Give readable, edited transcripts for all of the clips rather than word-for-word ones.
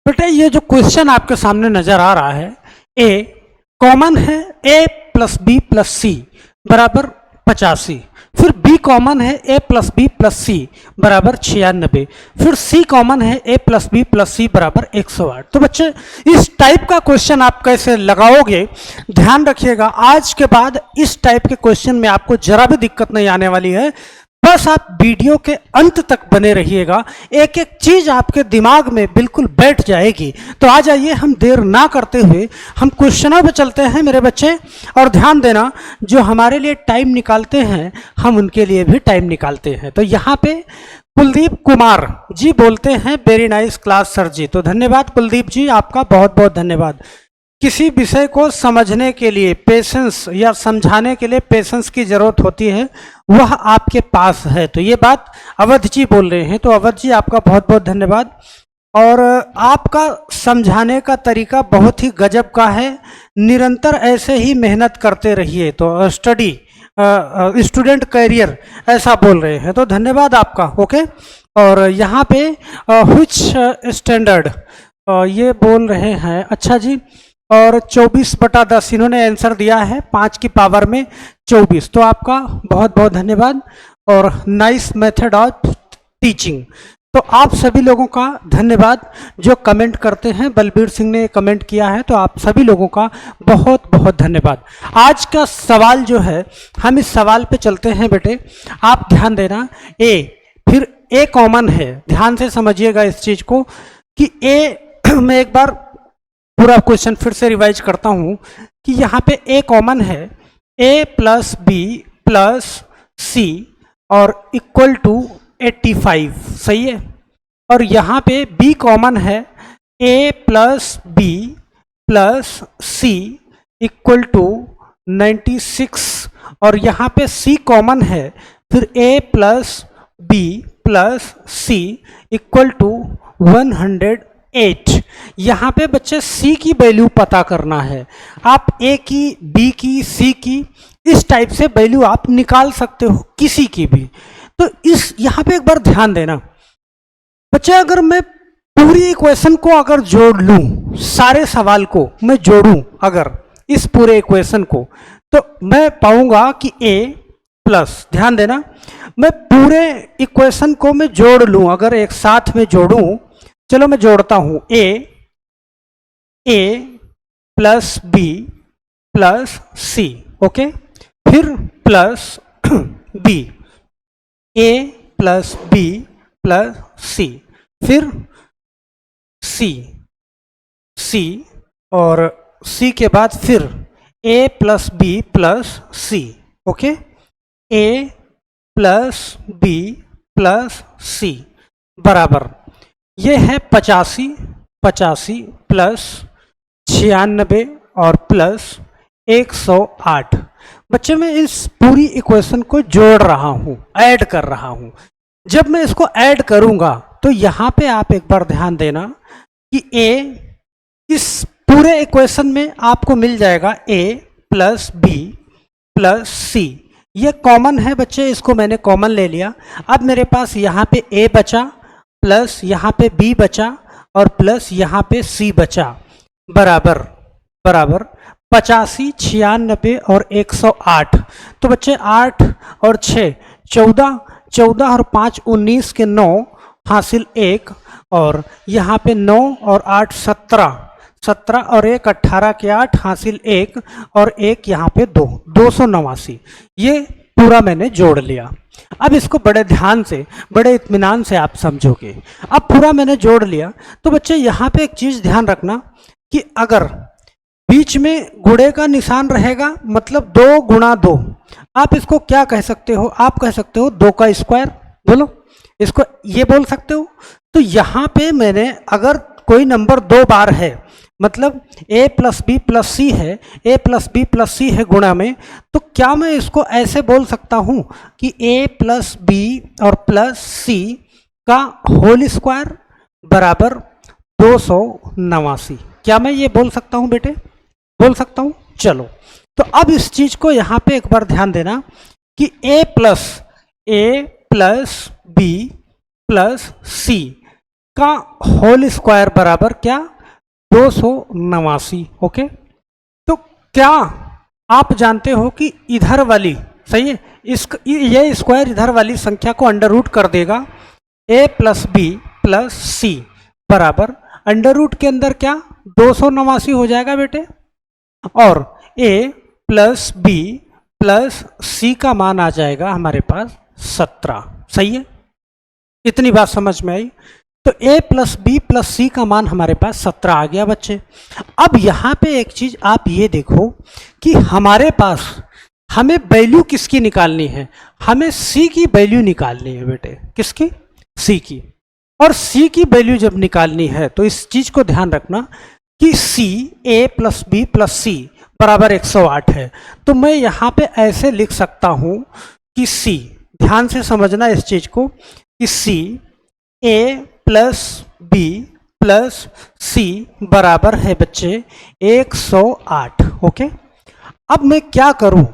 बेटा ये जो क्वेश्चन आपके सामने नजर आ रहा है, ए कॉमन है, A plus B plus C बराबर 85, फिर बी कॉमन है, A plus B plus C बराबर 96, फिर सी कॉमन है, A plus B plus C बराबर 108। तो बच्चे इस टाइप का क्वेश्चन आप कैसे लगाओगे, ध्यान रखिएगा। आज के बाद इस टाइप के क्वेश्चन में आपको जरा भी दिक्कत नहीं आने वाली है। बस आप वीडियो के अंत तक बने रहिएगा, एक एक चीज आपके दिमाग में बिल्कुल बैठ जाएगी। तो आ जाइए, हम देर ना करते हुए हम क्वेश्चनों पे चलते हैं मेरे बच्चे। और ध्यान देना, जो हमारे लिए टाइम निकालते हैं हम उनके लिए भी टाइम निकालते हैं। तो यहाँ पे कुलदीप कुमार जी बोलते हैं, वेरी नाइस क्लास सर जी। तो धन्यवाद कुलदीप जी, आपका बहुत बहुत धन्यवाद। किसी विषय को समझने के लिए पेशेंस या समझाने के लिए पेशेंस की जरूरत होती है, वह आपके पास है। तो ये बात अवध जी बोल रहे हैं। तो अवध जी आपका बहुत बहुत धन्यवाद। और आपका समझाने का तरीका बहुत ही गजब का है, निरंतर ऐसे ही मेहनत करते रहिए। तो स्टडी स्टूडेंट कैरियर ऐसा बोल रहे हैं, तो धन्यवाद आपका। ओके। और यहाँ पे व्हिच स्टैंडर्ड ये बोल रहे हैं, अच्छा जी। और 24/10 इन्होंने आंसर दिया है, 5 की पावर में 24। तो आपका बहुत बहुत धन्यवाद। और नाइस मेथड ऑफ टीचिंग। तो आप सभी लोगों का धन्यवाद जो कमेंट करते हैं। बलबीर सिंह ने कमेंट किया है, तो आप सभी लोगों का बहुत बहुत धन्यवाद। आज का सवाल जो है, हम इस सवाल पे चलते हैं बेटे। आप ध्यान देना, ए फिर ए कॉमन है, ध्यान से समझिएगा इस चीज को कि ए में एक बार पूरा क्वेश्चन फिर से रिवाइज करता हूं कि यहाँ पे ए कॉमन है, ए प्लस बी प्लस सी और इक्वल टू 85, सही है। और यहाँ पे बी कॉमन है, A plus B plus C equal to 96। और यहाँ पे सी कॉमन है, फिर A plus B plus C equal to 108। यहाँ पे बच्चे सी की वैल्यू पता करना है। आप ए की, बी की, सी की, इस टाइप से वैल्यू आप निकाल सकते हो, किसी की भी। तो इस यहाँ पे एक बार ध्यान देना बच्चे, अगर मैं पूरी इक्वेशन को अगर जोड़ लूं, सारे सवाल को मैं जोड़ूं अगर इस पूरे इक्वेशन को, तो मैं पाऊंगा कि ए प्लस, ध्यान देना, मैं पूरे इक्वेशन को मैं जोड़ लूं, अगर एक साथ में जोड़ूं, चलो मैं जोड़ता हूं, ए plus B plus C, okay, फिर प्लस बी, ए प्लस बी प्लस सी, फिर सी और सी के बाद फिर A plus B plus C, okay, A plus B plus C बराबर, ये है 85 प्लस 96 और प्लस 108। बच्चे मैं इस पूरी इक्वेशन को जोड़ रहा हूं, ऐड कर रहा हूं। जब मैं इसको ऐड करूंगा तो यहां पे आप एक बार ध्यान देना कि ए, इस पूरे इक्वेशन में आपको मिल जाएगा ए प्लस बी प्लस सी, ये कॉमन है बच्चे, इसको मैंने कॉमन ले लिया। अब मेरे पास यहाँ पे ए बचा, प्लस यहाँ पे बी बचा और प्लस यहाँ पे सी बचा, बराबर 85, 96 और 108। तो बच्चे 8 और 6 14, 14 और 5 19 के 9 हासिल 1, और यहाँ पे 9 और 8 17, 17 और 1 18 के 8 हासिल 1 और 1 यहाँ पे 2, 289। ये पूरा मैंने जोड़ लिया। अब इसको बड़े ध्यान से, बड़े इत्मीनान से आप समझोगे। अब पूरा मैंने जोड़ लिया। तो बच्चे यहाँ पे एक चीज ध्यान रखना कि अगर बीच में गुणे का निशान रहेगा, मतलब 2 गुणा 2, आप इसको क्या कह सकते हो, आप कह सकते हो 2 का स्क्वायर, बोलो इसको, ये बोल सकते हो। तो यहाँ पे मैंने, अगर कोई नंबर 2 बार है, मतलब a प्लस बी प्लस सी है, a प्लस बी प्लस सी है गुणा में, तो क्या मैं इसको ऐसे बोल सकता हूं कि a प्लस बी और प्लस सी का होल स्क्वायर बराबर 289। क्या मैं ये बोल सकता हूं बेटे, बोल सकता हूं? चलो, तो अब इस चीज को यहां पे एक बार ध्यान देना कि a प्लस बी प्लस सी इसका होल स्क्वायर बराबर क्या, 289। ओके, तो क्या आप जानते हो कि इधर वाली, सही है, ये स्क्वायर इधर वाली संख्या को अंडर रूट कर देगा, a plus B plus C बराबर अंडर रूट के अंदर क्या 289 हो जाएगा बेटे, और a प्लस बी प्लस सी का मान आ जाएगा हमारे पास 17। सही है, इतनी बात समझ में आई। तो a प्लस बी प्लस सी का मान हमारे पास 17 आ गया बच्चे। अब यहाँ पे एक चीज आप ये देखो कि हमारे पास हमें वैल्यू किसकी निकालनी है, हमें c की वैल्यू निकालनी है बेटे, किसकी, c की। और c की वैल्यू जब निकालनी है तो इस चीज को ध्यान रखना कि c a plus B plus C बराबर 108 है। तो मैं यहाँ पे ऐसे लिख सकता हूँ कि c, ध्यान से समझना इस चीज को, कि c a plus B plus C बराबर है बच्चे 108। ओके, अब मैं क्या करूं,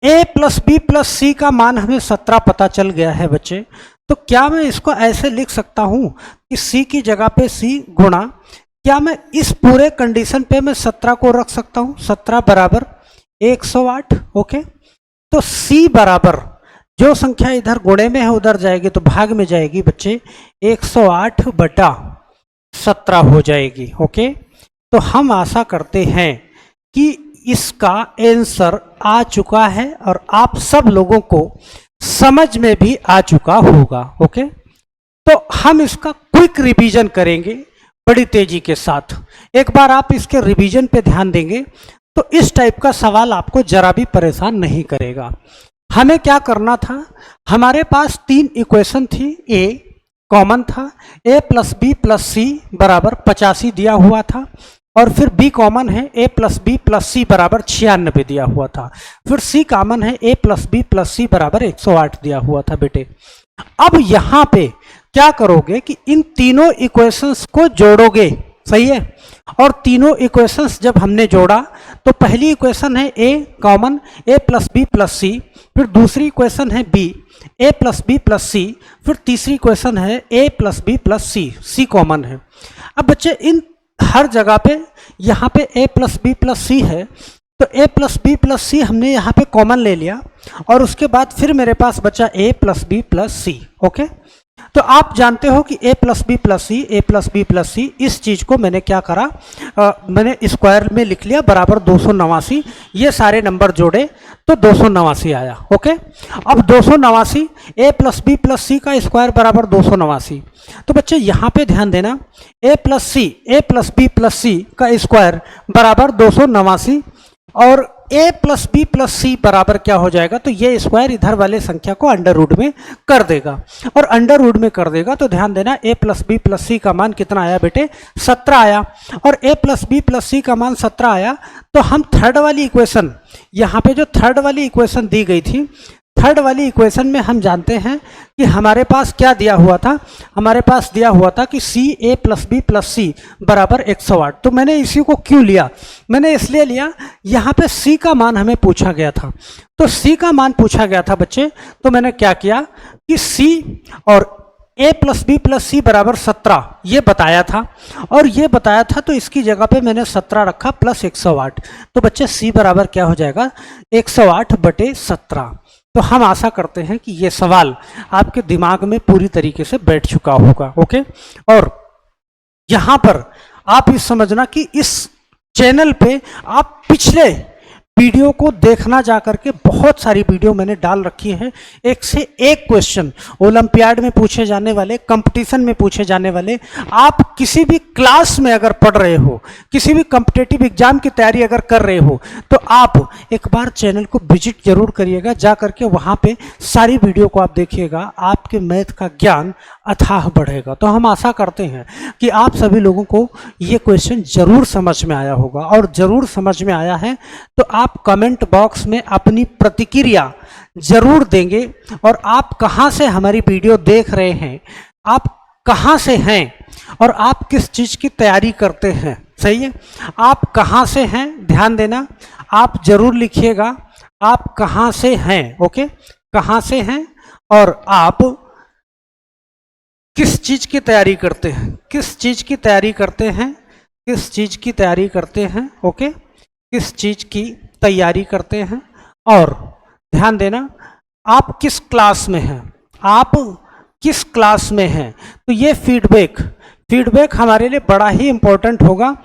a प्लस बी प्लस सी का मान हमें 17 पता चल गया है बच्चे, तो क्या मैं इसको ऐसे लिख सकता हूं कि c की जगह पे c गुणा, क्या मैं इस पूरे कंडीशन पे मैं 17 को रख सकता हूं, 17 बराबर 108। ओके, तो c बराबर जो संख्या इधर गुणे में है उधर जाएगी तो भाग में जाएगी बच्चे, 108 बटा 17 हो जाएगी। ओके, तो हम आशा करते हैं कि इसका आंसर आ चुका है और आप सब लोगों को समझ में भी आ चुका होगा। ओके, तो हम इसका क्विक रिवीजन करेंगे बड़ी तेजी के साथ। एक बार आप इसके रिवीजन पे ध्यान देंगे तो इस टाइप का सवाल आपको जरा भी परेशान नहीं करेगा। हमें क्या करना था, हमारे पास 3 इक्वेशन थी, a कॉमन था, a plus B plus C बराबर 85 दिया हुआ था, और फिर b कॉमन है, a plus B plus C बराबर 96 दिया हुआ था, फिर c कॉमन है, a plus B plus C बराबर 108 दिया हुआ था बेटे। अब यहाँ पे क्या करोगे कि इन तीनों इक्वेशंस को जोड़ोगे, सही है, और तीनों इक्वेशंस जब हमने जोड़ा तो पहली इक्वेशन है a common, a plus B plus C, फिर दूसरी इक्वेशन है b a plus B plus C, फिर तीसरी इक्वेशन है a plus B plus C, c common है। अब बच्चे इन हर जगह पे यहाँ पे a प्लस बी प्लस सी है, तो a प्लस बी प्लस सी हमने यहाँ पे कॉमन ले लिया, और उसके बाद फिर मेरे पास बचा a plus B plus C. Okay, तो आप जानते हो कि a plus B plus C, a plus B plus C, इस चीज को मैंने क्या करा, मैंने स्क्वायर में लिख लिया बराबर 289। ये सारे नंबर जोड़े तो 289 आया। ओके, अब 289 a प्लस बी प्लस सी का स्क्वायर बराबर 289। तो बच्चे यहाँ पे ध्यान देना, a प्लस बी प्लस सी का स्क्वायर बराबर 289, और a plus B plus C बराबर क्या हो जाएगा, तो ये स्क्वायर इधर वाले संख्या को अंडर रूट में कर देगा, और अंडर रूट में कर देगा तो ध्यान देना a प्लस बी प्लस सी का मान कितना आया बेटे, 17 आया। और a प्लस बी प्लस सी का मान 17 आया, तो हम थर्ड वाली इक्वेशन, यहाँ पे जो थर्ड वाली इक्वेशन दी गई थी, थर्ड वाली इक्वेशन में हम जानते हैं कि हमारे पास क्या दिया हुआ था, हमारे पास दिया हुआ था कि सी a plus B plus C बराबर 108। तो मैंने इसी को क्यों लिया, मैंने इसलिए लिया, यहाँ पे c का मान हमें पूछा गया था, तो c का मान पूछा गया था बच्चे, तो मैंने क्या किया कि c और a plus B plus C बराबर 17 ये बताया था, और ये बताया था तो इसकी जगह पे मैंने 17 रखा प्लस 108। तो बच्चे c बराबर क्या हो जाएगा, 108 बटे 17। तो हम आशा करते हैं कि ये सवाल आपके दिमाग में पूरी तरीके से बैठ चुका होगा। ओके, और यहाँ पर आप ये समझना कि इस चैनल पे आप पिछले वीडियो को देखना जा करके, बहुत सारी वीडियो मैंने डाल रखी है, एक से एक क्वेश्चन ओलंपियाड में पूछे जाने वाले, कंपटीशन में पूछे जाने वाले, आप किसी भी क्लास में अगर पढ़ रहे हो, किसी भी कॉम्पिटिटिव एग्जाम की तैयारी अगर कर रहे हो, तो आप एक बार चैनल को विजिट जरूर करिएगा, जा करके वहाँ पे सारी वीडियो को आप देखिएगा, आपके मैथ का ज्ञान अथाह बढ़ेगा। तो हम आशा करते हैं कि आप सभी लोगों को ये क्वेश्चन जरूर समझ में आया होगा, और जरूर समझ में आया है तो आप कमेंट बॉक्स में अपनी प्रतिक्रिया जरूर देंगे, और आप कहां से हमारी वीडियो देख रहे हैं, आप कहां से हैं, और आप किस चीज की तैयारी करते हैं। सही है, आप कहां से हैं, ध्यान देना, आप जरूर लिखिएगा आप कहां से हैं। ओके, कहां से हैं और आप किस चीज़ की तैयारी करते हैं, किस चीज़ की तैयारी करते हैं, किस चीज़ की तैयारी करते हैं, ओके, किस चीज़ की तैयारी करते हैं। और ध्यान देना, आप किस क्लास में हैं, आप किस क्लास में हैं। तो ये फीडबैक हमारे लिए बड़ा ही इम्पोर्टेंट होगा।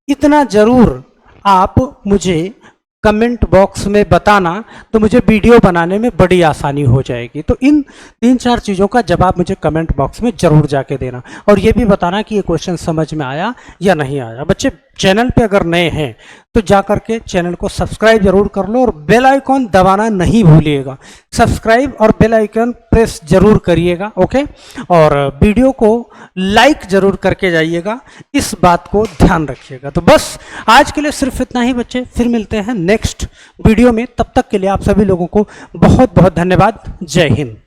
इतना ज़रूर आप मुझे कमेंट बॉक्स में बताना, तो मुझे वीडियो बनाने में बड़ी आसानी हो जाएगी। तो इन 3-4 चीज़ों का जवाब मुझे कमेंट बॉक्स में ज़रूर जाके देना, और ये भी बताना कि ये क्वेश्चन समझ में आया या नहीं आया। बच्चे चैनल पे अगर नए हैं तो जा करके चैनल को सब्सक्राइब जरूर कर लो, और बेल आइकॉन दबाना नहीं भूलिएगा। सब्सक्राइब और बेल आइकन प्रेस जरूर करिएगा, ओके। और वीडियो को लाइक जरूर करके जाइएगा, इस बात को ध्यान रखिएगा। तो बस आज के लिए सिर्फ इतना ही बच्चे, फिर मिलते हैं नेक्स्ट वीडियो में। तब तक के लिए आप सभी लोगों को बहुत बहुत धन्यवाद। जय हिंद।